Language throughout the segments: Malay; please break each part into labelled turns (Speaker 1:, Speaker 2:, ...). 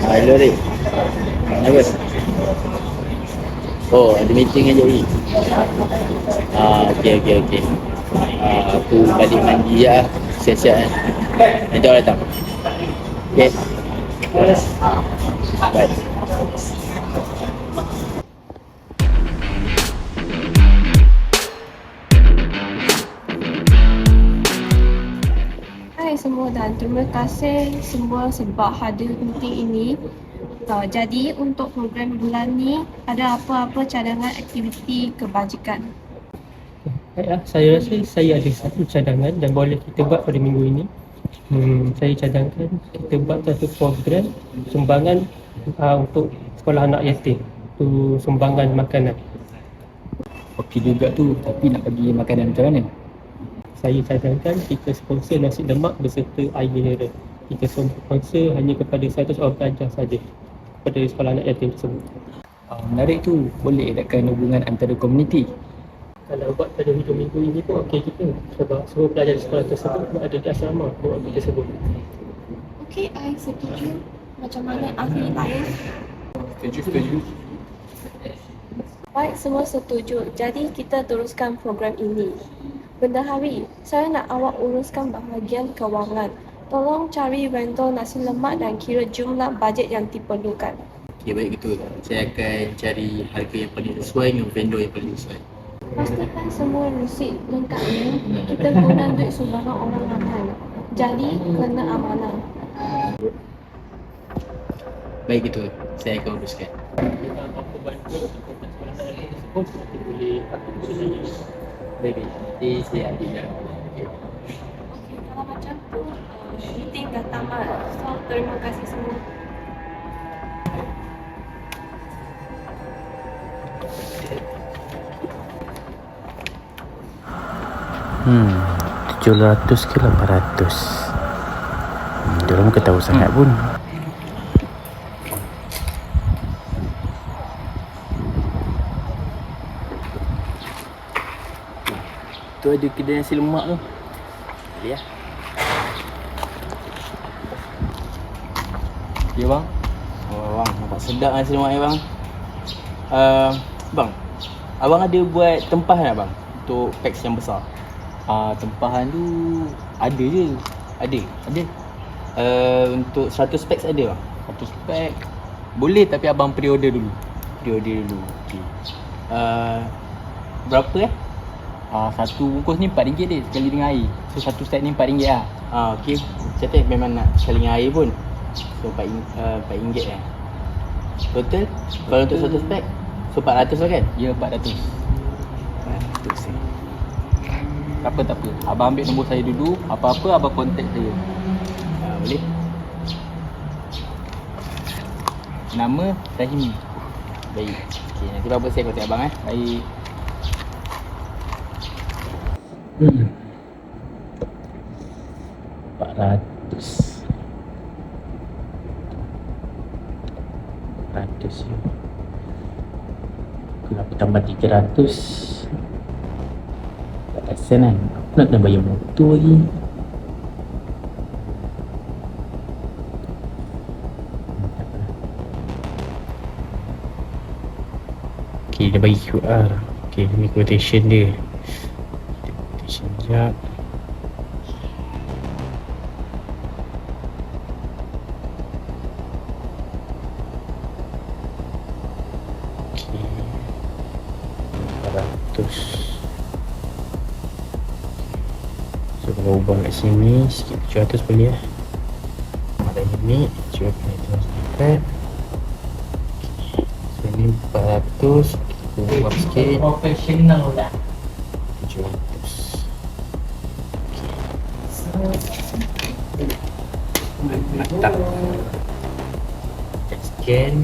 Speaker 1: Hello Rik. Kenapa? Oh, ada meeting aja ni. Okey. Aku balik mandi lah. Siap-siap kan. Nanti orang datang. Okay. Bye.
Speaker 2: Hai semua dan terima kasih semua sebab hadir meeting ini. Jadi untuk program bulan ni ada apa-apa cadangan aktiviti kebajikan?
Speaker 3: Baiklah, saya rasa saya ada satu cadangan dan boleh kita buat pada minggu ini. Saya cadangkan kita buat satu program sumbangan untuk sekolah anak yatim. Itu sumbangan makanan.
Speaker 1: Okey juga tu, tapi nak bagi makanan macam mana?
Speaker 3: Saya cadangkan kita sponsor nasi lemak beserta air mineral. Kita sponsor hanya kepada 100 orang pelajar saja pada sekolah anak yatim tersebut.
Speaker 1: Menarik tu, boleh edarkan hubungan antara komuniti.
Speaker 3: Kalau buat pada hujung minggu ini pun okey juga, sebab semua pelajar di sekolah tersebut ada di asrama waktu tersebut.
Speaker 2: Okey, I setuju. Macam mana ahli lain?
Speaker 1: Setuju.
Speaker 2: Baik, semua setuju. Jadi kita teruskan program ini. Bendahari, saya nak awak uruskan bahagian kewangan. Tolong cari vendor nasi lemak dan kira jumlah bajet yang diperlukan.
Speaker 1: Okey, baik betul. Saya akan cari harga yang paling sesuai dengan vendor yang paling sesuai.
Speaker 2: Pastikan semua resit lengkap ya. Kita guna duit sumbangan orang ramai. Jadi kena amanah.
Speaker 1: Baik betul. Saya akan uruskan.
Speaker 3: Apa bantu untuk sekolah anak yatim tersebut, kita boleh aktifkan saja.
Speaker 1: Baik. Nanti saya ambil.
Speaker 2: Okey, kalau macam tu meeting dah tamat. So terima kasih semua.
Speaker 4: Hmm, 700 ke 800. Diorang bukan tahu sangat pun.
Speaker 1: Tu ada kedai nasi lemak tu. Boleh lah. Ya bang. Oh bang, nampak sedap nasi lemak ni bang. Bang, abang ada buat tempahan tak bang? Untuk packs yang besar. Tempahan tu ada je. Ada. Untuk 100 packs ada bang. 100 pack boleh, tapi abang pre-order dulu. Okey. Berapa satu bungkus ni RM4 dia sekali dengan air. So satu set ni RM4 lah. Okey. Catat memang nak sekali dengan air pun. So RM4 lah. Total kalau untuk 100 pack so 400 lah kan? Ya, 400. 400.
Speaker 3: Tak apa. Abang ambil nombor saya dulu. Apa-apa abang contact saya.
Speaker 1: Boleh.
Speaker 3: Nama Rahimi.
Speaker 1: Baik. Okey, nanti apa saya contact abang
Speaker 3: Baik.
Speaker 4: Hmm. 400 ya. Kalau aku tambah 300 tak kasihan kan. Aku nak kena bayar motor lagi. Okay, dia bagi QR. Okay, ni quotation dia. Quotation sekejap. Okay, 400. So kalau ubah kat sini sikit 700 boleh lah. Ada ini cuba itu sikit. So ni 400. Kita ubah sikit
Speaker 3: Professional lah.
Speaker 4: 700. Mantap. Kita scan.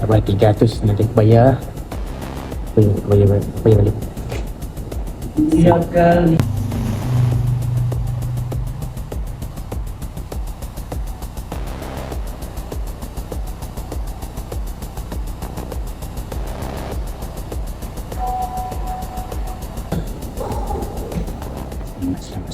Speaker 4: Sabar 300 nanti aku bayar. Bayar balik.
Speaker 3: Siap kali.
Speaker 4: Selamat.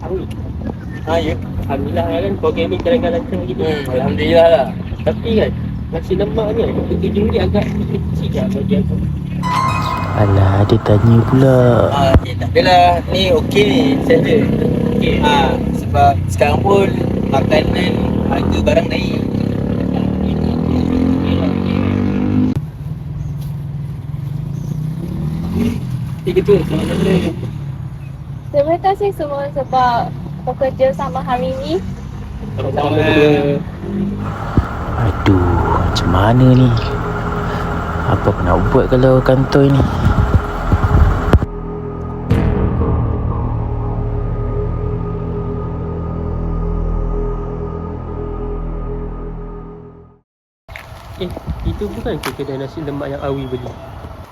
Speaker 3: Awi.
Speaker 1: Ya.
Speaker 3: Alhamdulillah kan program ni jalan lancar gitu.
Speaker 1: Alhamdulillah lah.
Speaker 3: Tapi kan nasi lemak ni RM7 agak kecil lah bagi aku.
Speaker 4: Alah, dia tanya pula.
Speaker 1: Tak adalah. Ni okey ni saja.
Speaker 3: Okey.
Speaker 1: Sebab sekarang pun makanan harga barang naik.
Speaker 3: Betul. Selamat.
Speaker 2: Terima kasih semua sebab bekerja sama hari ini.
Speaker 3: Sama-sama.
Speaker 4: Aduh, macam mana ni? Apa aku nak buat kalau kantor ni?
Speaker 3: Itu bukan ke kedai nasi lemak yang Awi beli?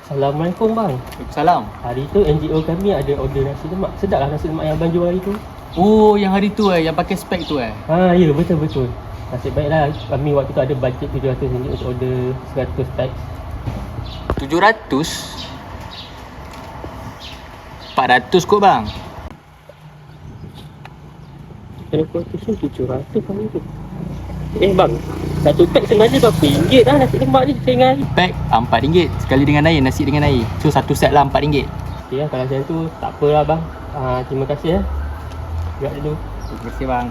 Speaker 3: Assalamualaikum bang.
Speaker 1: Salam.
Speaker 3: Hari tu NGO kami ada order nasi lemak. Sedap lah nasi lemak yang abang jual hari tu.
Speaker 1: Oh, yang hari tu yang pakai spek tu
Speaker 3: Ya, betul. Nasib baiklah kami waktu tu ada bajet RM700 untuk order 100 packs.
Speaker 1: 700? 400 kot bang.
Speaker 3: Kena quotation 700 kami tu. Bang, satu pack sebenarnya berapa ringgit lah nasi lemak ni setengah hari.
Speaker 1: Pack RM4 sekali dengan air, nasi dengan air. So satu set lah RM4.
Speaker 3: Okey lah, kalau macam tu tak apalah bang. Terima kasih ya. Gerak dulu.
Speaker 1: Terima kasih bang.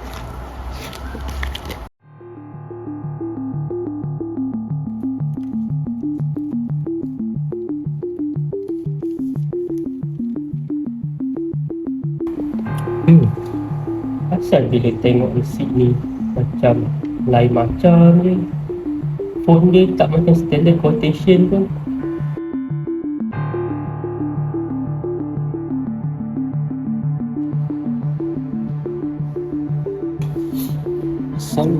Speaker 3: Asal bila tengok resit ni macam lain macam je. Phone dia tak macam standard quotation pun. Asal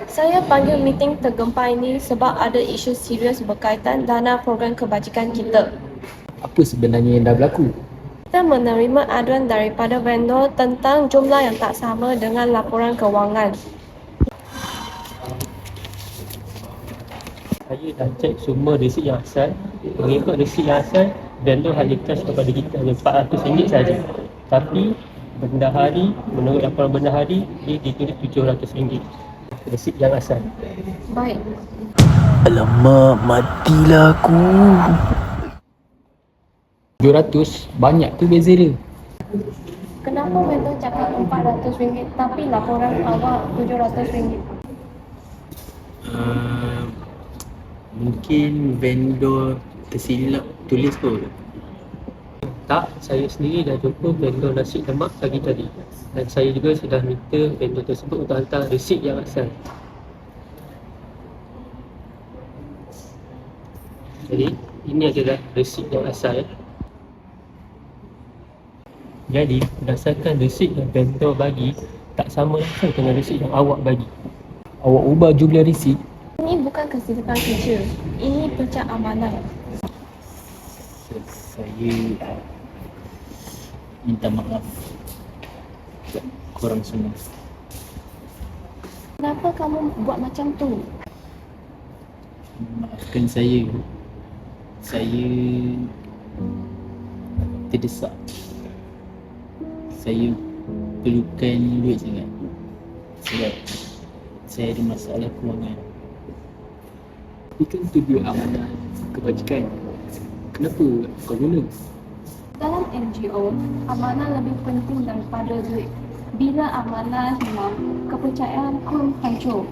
Speaker 2: Saya panggil meeting tergempar ini sebab ada isu serius berkaitan dana program kebajikan kita.
Speaker 1: Apa sebenarnya yang dah berlaku?
Speaker 2: Kita menerima aduan daripada vendor tentang jumlah yang tak sama dengan laporan kewangan.
Speaker 3: saya dah cek semua resit yang asal. Mengikut resit yang asal, vendor hanya cash kepada kita hanya RM400 saja. Tapi bendahari, menurut laporan bendahari, dia ditulis RM700. Resit yang asal.
Speaker 2: Baik.
Speaker 4: Alamak, matilah aku.
Speaker 1: 700 banyak tu beza dia.
Speaker 2: Kenapa vendor cakap RM400 tapi laporan awak RM700?
Speaker 1: Mungkin vendor tersilap tulis kot.
Speaker 3: Tak, saya sendiri dah jumpa vendor nasi lemak pagi tadi. Dan saya juga sudah minta vendor tersebut untuk hantar resit yang asal. Jadi, ini adalah resit yang asal. Jadi, berdasarkan resit yang vendor bagi, tak sama langsung dengan resit yang awak bagi.
Speaker 1: Awak ubah jumlah resit.
Speaker 2: Ini bukan kesilapan kerja. Ini pecah amanah.
Speaker 1: Saya minta maaf korang semua.
Speaker 2: Kenapa kamu buat macam tu?
Speaker 1: Maafkan saya. Saya terdesak. saya perlukan duit sangat sebab saya ada masalah kewangan.
Speaker 5: Tapi kan tu duit amanah kebajikan. Kenapa kau guna?
Speaker 2: Dalam NGO, amanah lebih penting daripada duit. Bila amanah hilang, kepercayaan pun hancur.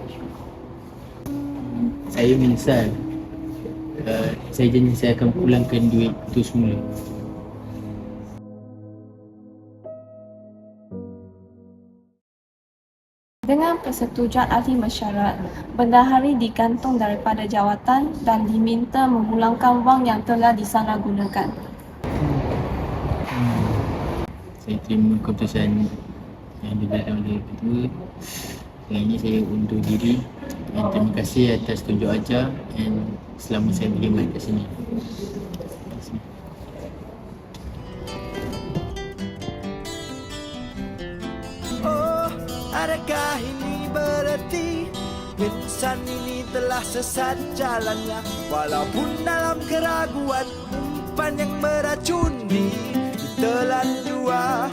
Speaker 1: Saya menyesal. Saya janji saya akan pulangkan duit itu semula.
Speaker 2: Dengan persetujuan ahli mesyuarat, bendahari digantung daripada jawatan dan diminta memulangkan wang yang telah disalahgunakan.
Speaker 1: Saya terima keputusan yang diberikan oleh ketua. Sekarang ini saya undur diri. Dan terima kasih atas tunjuk ajar dan selama saya berkhidmat kat sini. Terima kasih.
Speaker 6: Oh, adakah ini berarti insan ini telah sesat jalannya? Walaupun dalam keraguan umpan yang meracuni, ditelan dua